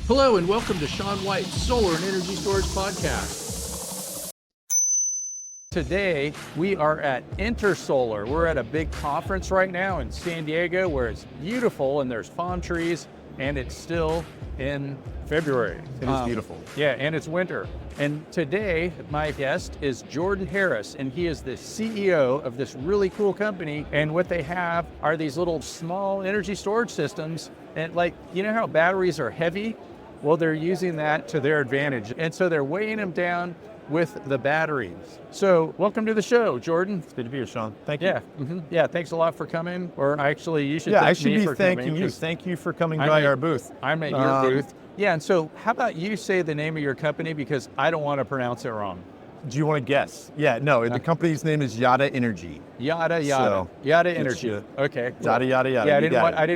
Hello and welcome to Sean White's Solar and Energy Storage Podcast. Today we are at Intersolar. We're at a big conference right now in San Diego where it's beautiful and there's palm trees and it's still in February. It is beautiful. Yeah, and it's winter. And today my guest is Jordan Harris, and he is the CEO of this really cool company. And what they have are these little small energy storage systems. And like, you know how batteries are heavy? Well, they're using that to their advantage. And so they're weighing them down with the batteries. So welcome to the show, Jordan. It's good to be here, Sean. Thank you. Yeah, yeah. Thanks a lot for coming. Or actually, you should. Yeah, thank I should me be for thanking coming, you. Thank you for coming by our booth. I'm at your booth. Yeah, and so how about you say the name of your company, because I don't want to pronounce it wrong. Do you want to guess? Yeah, no, the company's name is Yotta Energy. Yotta So, Energy. Okay. Cool. Yada, yada, yada. Yeah, I You didn't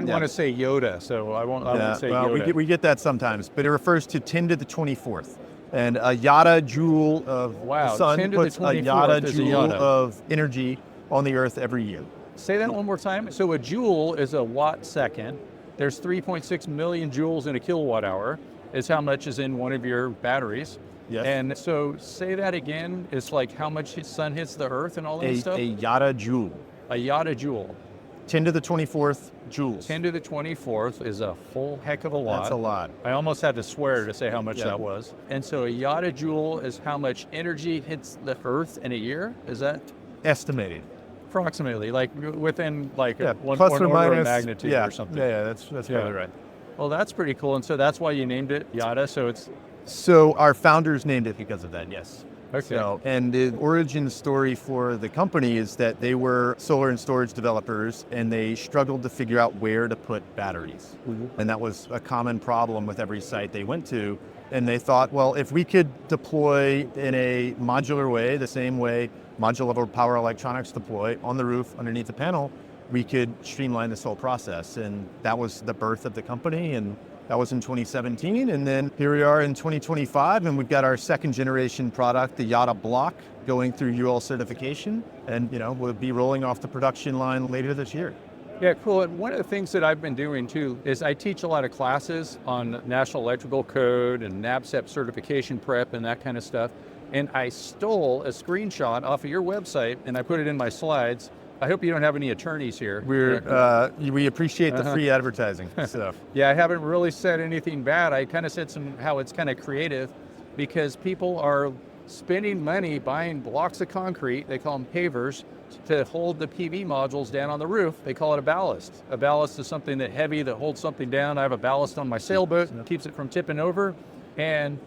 got want it. to say Yoda, so I won't say well, Yoda. we get that sometimes, but it refers to 10 to the 24th. And a Yotta joule of Wow, the sun 10 to the puts a 24th Yotta is a joule Yotta. of energy on the earth every year. Say that one more time. So a joule is a watt second. There's 3.6 million joules in a kilowatt hour is how much is in one of your batteries. Yes. And so say that again, it's like how much the sun hits the earth and all that stuff? A Yotta joule. A Yotta joule. 10 to the 24th joules. 10 to the 24th is a full heck of a lot. That's a lot. I almost had to swear to say how much that was. And so a Yotta joule is how much energy hits the earth in a year? Is that? Estimated. Approximately, like within like one plus point or order minus, of magnitude or something. Yeah, that's probably right. Well, that's pretty cool. And so that's why you named it Yotta. So it's So our founders named it because of that, yes. okay. So, and the origin story for the company is that they were solar and storage developers and they struggled to figure out where to put batteries. Mm-hmm. And that was a common problem with every site they went to. And they thought, well, if we could deploy in a modular way, the same way modular power electronics deploy on the roof underneath the panel, we could streamline this whole process. And that was the birth of the company. And that was in 2017, and then here we are in 2025, and we've got our second generation product, the Yotta Block, going through UL certification, and we'll be rolling off the production line later this year. Yeah, cool. And one of the things that I've been doing too is I teach a lot of classes on National Electrical Code and NABCEP certification prep and that kind of stuff. And I stole a screenshot off of your website and I put it in my slides. I hope you don't have any attorneys here. We appreciate the free advertising stuff. Yeah, I haven't really said anything bad. I kind of said how it's kind of creative because people are spending money buying blocks of concrete, they call them pavers, to hold the PV modules down on the roof. They call it a ballast. A ballast is something that heavy that holds something down. I have a ballast on my sailboat, keeps it from tipping over. And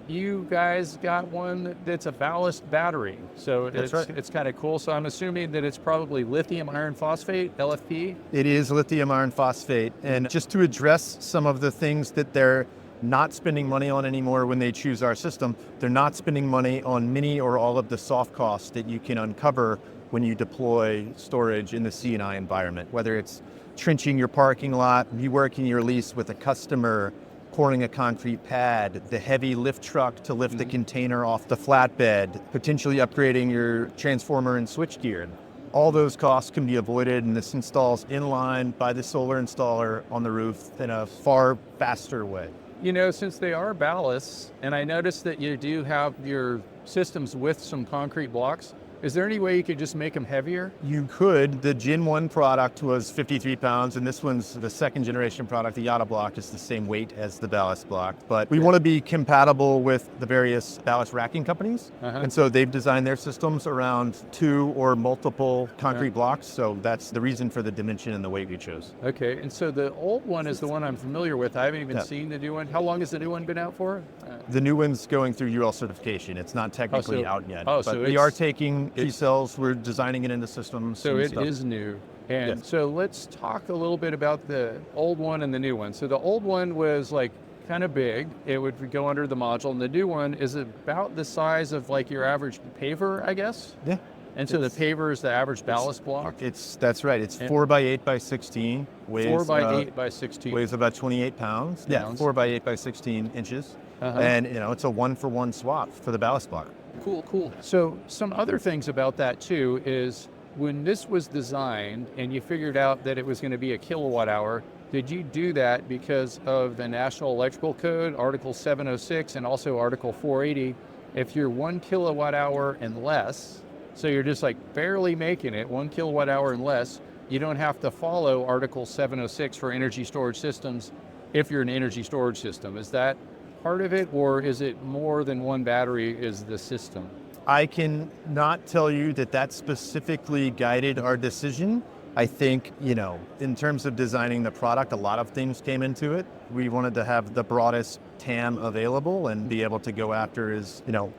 you guys got one that's a ballast battery. So it's kind of cool. So I'm assuming that it's probably lithium iron phosphate, LFP. It is lithium iron phosphate. And just to address some of the things that they're not spending money on anymore when they choose our system, they're not spending money on many or all of the soft costs that you can uncover when you deploy storage in the C&I environment, whether it's trenching your parking lot, reworking your lease with a customer, pouring a concrete pad, the heavy lift truck to lift the container off the flatbed, potentially upgrading your transformer and switchgear. All those costs can be avoided, and this installs inline by the solar installer on the roof in a far faster way. Since they are ballasts, and I noticed that you do have your systems with some concrete blocks, is there any way you could just make them heavier? You could. The Gen 1 product was 53 pounds, and this one's the second generation product. The Yotta Block is the same weight as the Ballast Block. But we want to be compatible with the various ballast racking companies. And so they've designed their systems around 2 or multiple concrete blocks. So that's the reason for the dimension and the weight we chose. Okay, and so the old one is the one I'm familiar with. I haven't even seen the new one. How long has the new one been out for? The new one's going through UL certification. It's not technically out yet. Oh, but so we are taking T-cells. We're designing it into systems. So it is new. And so let's talk a little bit about the old one and the new one. So the old one was like kind of big. It would go under the module. And the new one is about the size of like your average paver, I guess? Yeah. And so the paver is the average ballast block? That's right. It's 4 by 8 by 16. Weighs, 4 by 8 by 16. Weighs about 28 pounds. Yeah, 4 by 8 by 16 inches. And it's a 1-for-1 swap for the ballast block. Cool. So some other things about that too is when this was designed and you figured out that it was going to be a kilowatt hour, Did you do that because of the National Electrical Code, Article 706, and also Article 480? If you're 1 kilowatt hour and less, so you're just like barely making it, 1 kilowatt hour and less, you don't have to follow Article 706 for energy storage systems if you're an energy storage system. Is that part of it, or is it more than one battery is the system? I can not tell you that that specifically guided our decision. I think, in terms of designing the product, a lot of things came into it. We wanted to have the broadest TAM available and be able to go after installers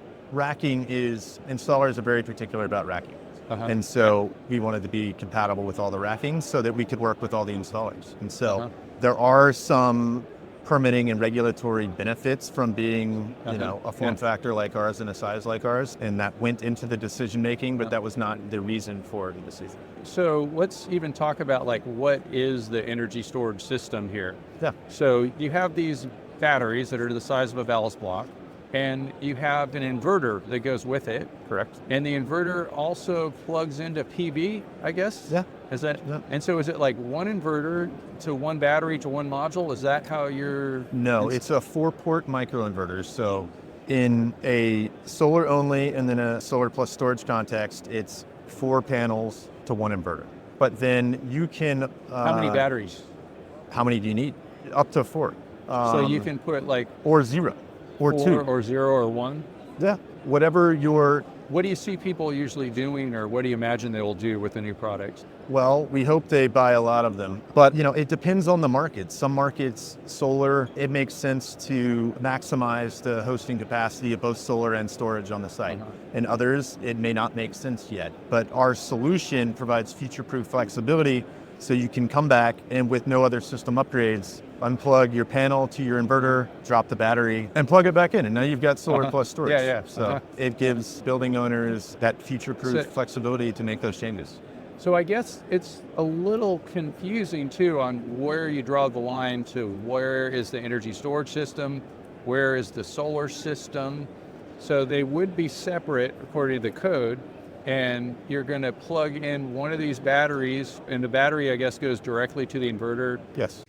are very particular about racking. And so we wanted to be compatible with all the rackings so that we could work with all the installers. And so there are some permitting and regulatory benefits from being, a form factor like ours and a size like ours. And that went into the decision making, but that was not the reason for the decision. So let's even talk about what is the energy storage system here? Yeah. So you have these batteries that are the size of a ballast block, and you have an inverter that goes with it. Correct. And the inverter also plugs into PV, I guess? Yeah. Is that? Yeah. And so is it like one inverter to one battery to one module? Is that how you're? No, it's a 4-port microinverter. So in a solar only and then a solar plus storage context, it's 4 panels to one inverter. But then you can... how many batteries? How many do you need? Up to 4. So you can put or 0. Or 4 2. or 0 or 1? Yeah, whatever your... What do you see people usually doing, or what do you imagine they will do with the new products? Well, we hope they buy a lot of them. But, it depends on the market. Some markets, solar, it makes sense to maximize the hosting capacity of both solar and storage on the site. In others, it may not make sense yet. But our solution provides future-proof flexibility so you can come back and with no other system upgrades, unplug your panel to your inverter, drop the battery, and plug it back in. And now you've got solar plus storage. Yeah. So it gives building owners that future-proof flexibility to make those changes. So I guess it's a little confusing too on where you draw the line to where is the energy storage system, where is the solar system. So they would be separate according to the code, and you're going to plug in one of these batteries, and the battery, I guess, goes directly to the inverter. Yes.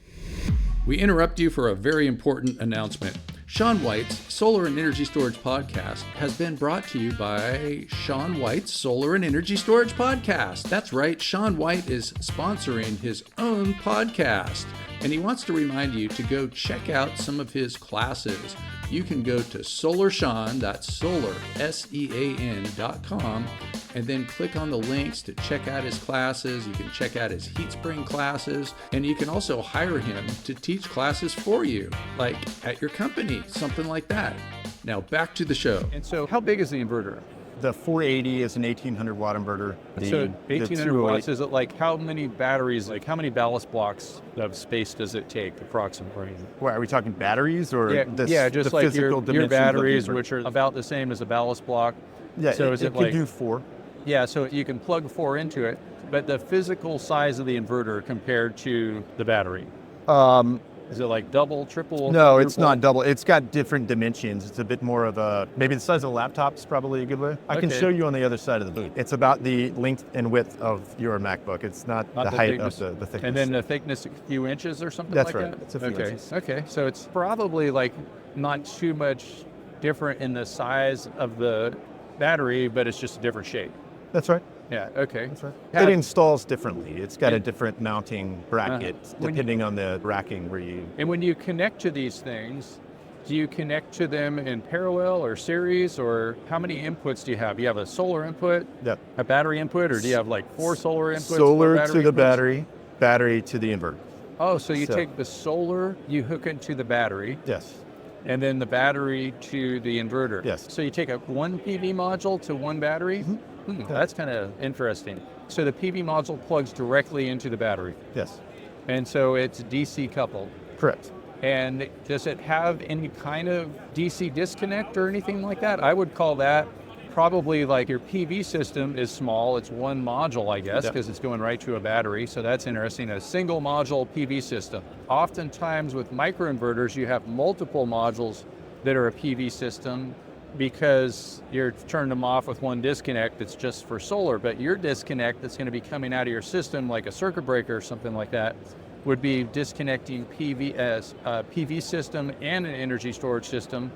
We interrupt you for a very important announcement. Shawn White's Solar and Energy Storage Podcast has been brought to you by Shawn White's Solar and Energy Storage Podcast. That's right, Shawn White is sponsoring his own podcast, and he wants to remind you to go check out some of his classes. You can go to SolarSean, that's solar, SEAN.com, and then click on the links to check out his classes. You can check out his heat spring classes, and you can also hire him to teach classes for you, like at your company, something like that. Now back to the show. And so how big is the inverter? The 480 is an 1800 watt inverter. So 1800 watts, is it how many batteries, how many ballast blocks of space does it take approximately? What, are we talking batteries or just the like physical your batteries, dimensions of the inverter? which are about the same as a ballast block. Yeah, so it could do 4. Yeah, so you can plug 4 into it, but the physical size of the inverter compared to the battery. Is it double, triple? No, it's not double. It's got different dimensions. It's a bit more of maybe the size of a laptop is probably a good way. I can show you on the other side of the booth. It's about the length and width of your MacBook. It's not the height thickness. Of the thickness. And then the thickness a few inches or something That's like right. that? It's a few inches. Okay, so it's probably not too much different in the size of the battery, but it's just a different shape. That's right. Yeah, okay. That's right. It installs differently. It's got a different mounting bracket depending on the racking where you... And when you connect to these things, do you connect to them in parallel or series, or how many inputs do you have? Do you have a solar input, a battery input, or do you have 4 solar inputs? Solar to the battery, battery to the inverter. Oh, so you take the solar, you hook it to the battery. Yes. And then the battery to the inverter. Yes. So you take one PV module to one battery? That's kind of interesting. So the PV module plugs directly into the battery. Yes. And so it's DC coupled. Correct. And does it have any kind of DC disconnect or anything like that? I would call that probably your PV system is small. It's one module, I guess, because it's going right to a battery. So that's interesting. A single module PV system. Oftentimes with microinverters, you have multiple modules that are a PV system because you're turning them off with one disconnect that's just for solar. But your disconnect that's going to be coming out of your system, like a circuit breaker or something like that, would be disconnecting PV system and an energy storage system,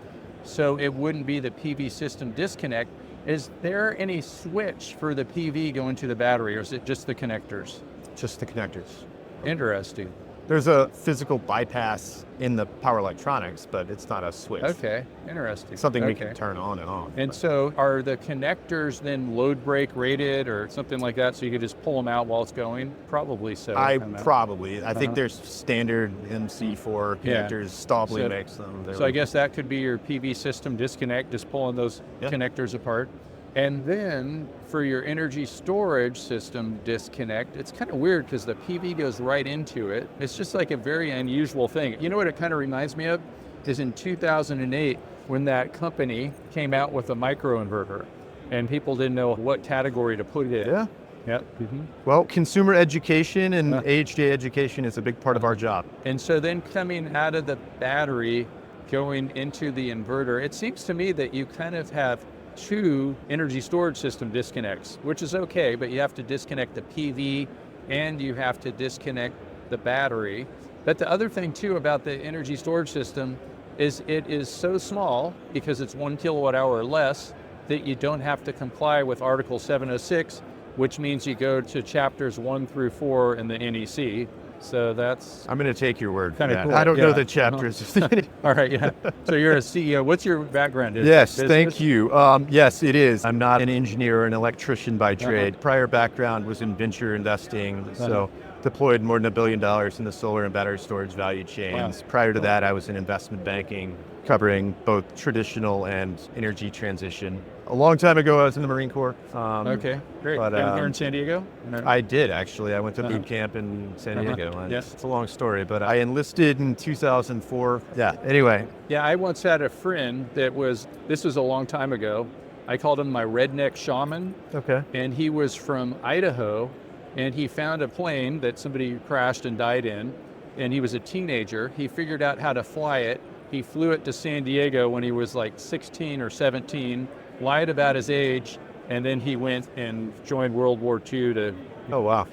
so it wouldn't be the PV system disconnect. Is there any switch for the PV going to the battery, or is it just the connectors? Just the connectors. Interesting. There's a physical bypass in the power electronics, but it's not a switch. Okay, interesting. It's something we can turn on and off. And so are the connectors then load break rated or something like that, so you could just pull them out while it's going? Probably so. I think there's standard MC4 connectors. Staubli makes them. So I guess that could be your PV system disconnect, just pulling those connectors apart. And then for your energy storage system disconnect, it's kind of weird because the PV goes right into it. It's just like a very unusual thing. You know what it kind of reminds me of? Is in 2008 when that company came out with a microinverter and people didn't know what category to put it in. Yeah. Yep. Mm-hmm. Well, consumer education and AHJ education is a big part of our job. And so then coming out of the battery, going into the inverter, it seems to me that you kind of have two energy storage system disconnects, which is okay, but you have to disconnect the PV and you have to disconnect the battery. But the other thing too about the energy storage system is it is so small, because it's 1 kilowatt hour or less, that you don't have to comply with Article 706, which means you go to chapters 1 through 4 in the NEC. So that's... I'm going to take your word for kinda that. cool. I don't know the chapters. All right, yeah. So you're a CEO. What's your background? Yes, thank you. Yes, it is. I'm not an engineer or an electrician by trade. Prior background was in venture investing, so deployed more than $1 billion in the solar and battery storage value chains. Prior to that, I was in investment banking, covering both traditional and energy transition. A long time ago, I was in the Marine Corps. Okay, great. But, here in San Diego? I did, actually. I went to boot camp in San Diego. And Yes. it's a long story, but I enlisted in 2004. Yeah, anyway. Yeah, I once had a friend this was a long time ago. I called him my redneck shaman. Okay. And he was from Idaho, and he found a plane that somebody crashed and died in, and he was a teenager. He figured out how to fly it. He flew it to San Diego when he was like 16 or 17, lied about his age, and then he went and joined World War II to, Oh, wow.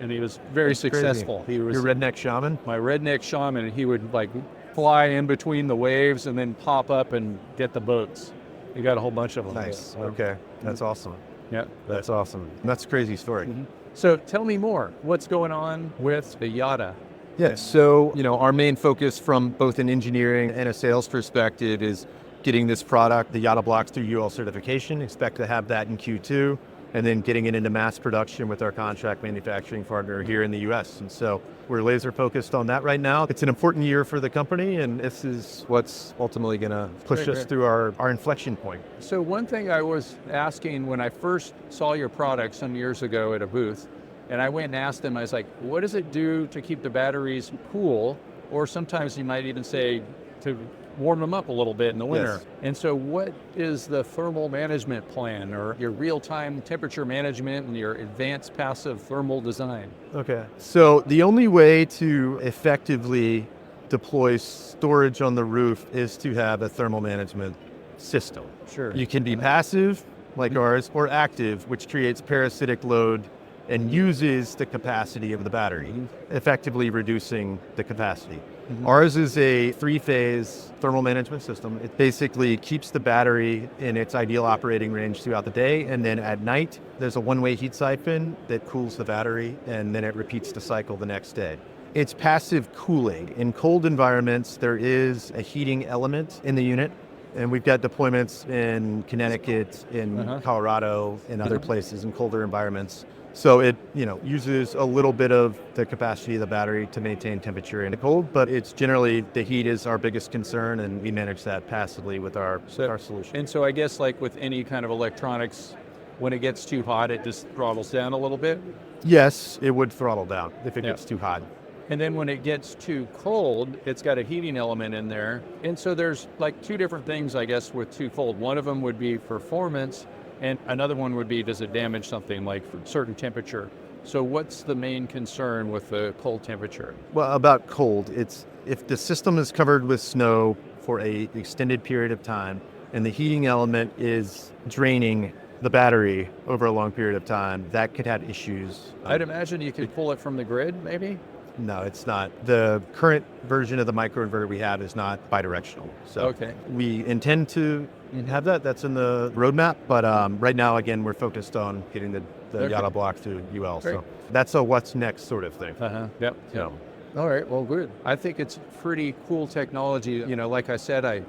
and he was very successful. Crazy. He was Your redneck shaman? my redneck shaman, and he would like fly in between the waves and then pop up and get the boats. He got a whole bunch of them. Nice. Okay. That's awesome. Yeah. That's awesome. That's a crazy story. So tell me more. What's going on with the Yotta? Yeah, so, our main focus from both an engineering and a sales perspective is getting this product, the Yotta Block, through UL certification. Expect to have that in Q2, and then getting it into mass production with our contract manufacturing partner here in the US. And so we're laser focused on that right now. It's an important year for the company, and this is what's ultimately going to push us through our inflection point. So one thing I was asking when I first saw your product some years ago at a booth, and I went and asked them, I was like, what does it do to keep the batteries cool? Or sometimes you might even say to warm them up a little bit in the winter. Yes. And so what is the thermal management plan, or your real-time temperature management and your advanced passive thermal design? Okay. So the only way to effectively deploy storage on the roof is to have a thermal management system. Sure. You can be passive, like ours, or active, which creates parasitic load and uses the capacity of the battery, effectively reducing the capacity. Ours is a 3-phase thermal management system. It basically keeps the battery in its ideal operating range throughout the day, and then at night, there's a one-way heat siphon that cools the battery, and then it repeats the cycle the next day. It's passive cooling. In cold environments, there is a heating element in the unit, and we've got deployments in Connecticut, in Colorado, in other places, in colder environments. So it, uses a little bit of the capacity of the battery to maintain temperature in the cold, but it's generally the heat is our biggest concern, and we manage that passively with our solution. And so I guess like with any kind of electronics, when it gets too hot, it just throttles down a little bit? Yes, it would throttle down if it gets too hot. And then when it gets too cold, it's got a heating element in there. And so there's like two different things, I guess, with too cold. One of them would be performance, and another one would be, does it damage something like for certain temperature? So what's the main concern with the cold temperature? Well, about cold, it's if the system is covered with snow for an extended period of time, and the heating element is draining the battery over a long period of time, that could have issues. I'd imagine you could pull it from the grid, maybe? No, it's not. The current version of the microinverter we have is not bidirectional. So Okay. we intend to have that. That's in the roadmap. But right now, again, we're focused on getting the Okay. Yotta Block to UL. Great. So that's a what's next sort of thing. Yep. So All right. Well, good. I think it's pretty cool technology. You know, like I said, I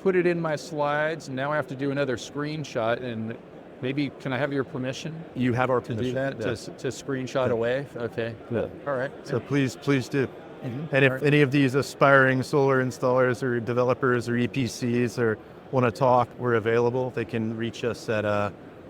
put it in my slides, and now I have to do another screenshot. And maybe, can I have your permission you have our to do permission. that, Yes. to screenshot away? Okay. Yeah. All right. So please do. Mhm. And if All right. any of these aspiring solar installers or developers or EPCs or want to talk, we're available. They can reach us at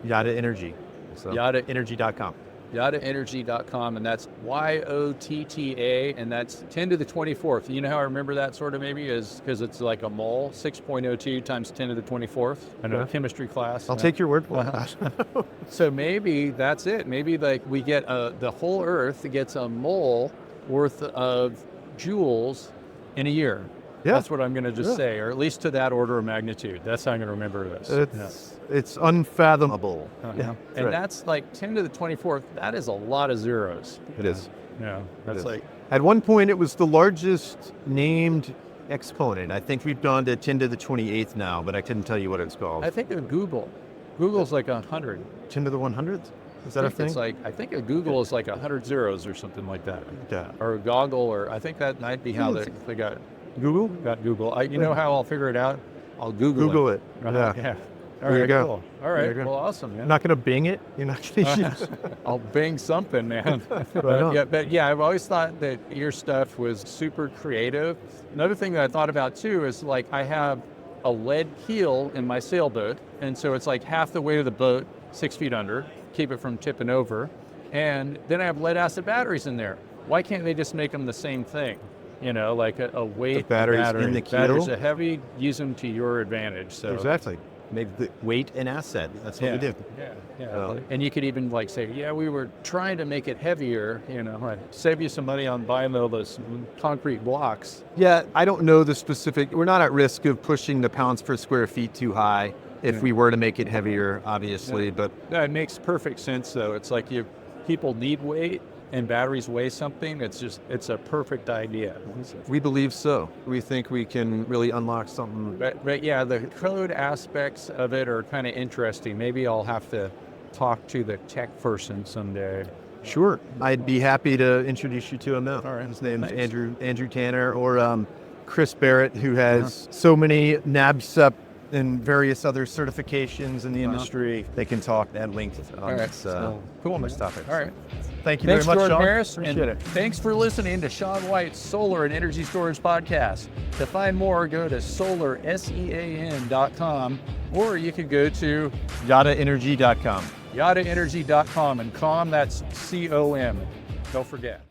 Yotta Energy. So YottaEnergy.com. YottaEnergy.com, and that's YOTTA, and that's 10 to the 24th. You know how I remember that sort of maybe is because it's like a mole, 6.02 times 10 to the 24th. I know, chemistry class. I'll take your word for it. So maybe that's it. Maybe like we get the whole Earth gets a mole worth of joules in a year. Yeah. That's what I'm going to just say, or at least to that order of magnitude. That's how I'm going to remember this. It's unfathomable. Yeah. And that's like 10 to the 24th. That is a lot of zeros. It is. Yeah. That's like, At one point, it was the largest named exponent. I think we've gone to 10 to the 28th now, but I couldn't tell you what it's called. I think of Google. Google's like 100. 10 to the 100th? Is that a thing? It's like, I think a Google is like 100 zeros or something like that. Yeah. Or a goggle, or I think that might be how they got Google? Google. You know how I'll figure it out? I'll Google it. Yeah. All There you right, go. cool. All There right, you go. well, awesome, man. You're not going to Bing it? You're not going to use it? I'll bing something, man. on. but I've always thought that your stuff was super creative. Another thing that I thought about too is like I have a lead keel in my sailboat, and so it's like half the weight of the boat, 6 feet under, keep it from tipping over. And then I have lead acid batteries in there. Why can't they just make them the same thing? You know, like a weight batteries battery. in the keel? Batteries are heavy, use them to your advantage. So Exactly. Make the weight an asset. That's what we do. Yeah. And you could even like say, yeah, we were trying to make it heavier, you know, like save you some money on buying all those concrete blocks. Yeah, I don't know the specific. We're not at risk of pushing the pounds per square feet too high if we were to make it heavier, obviously. But No, it makes perfect sense though. It's like people need weight and batteries weigh something. It's a perfect idea. we believe so. We think we can really unlock something. But yeah, the code aspects of it are kind of interesting. Maybe I'll have to talk to the tech person someday. Sure. I'd be happy to introduce you to him now. All right. His name's Thanks. Andrew Tanner, or Chris Barrett, who has so many NABCEP and various other certifications in the industry. They can talk at length on this Cool. topic. All right. Thank you Thanks, very much, Jordan Sean. Harris. Appreciate and it. Thanks for listening to Shawn White's Solar and Energy Storage Podcast. To find more, go to solarsean.com, or you can go to YottaEnergy.com. yottaenergy.com, and com, that's COM. Don't forget.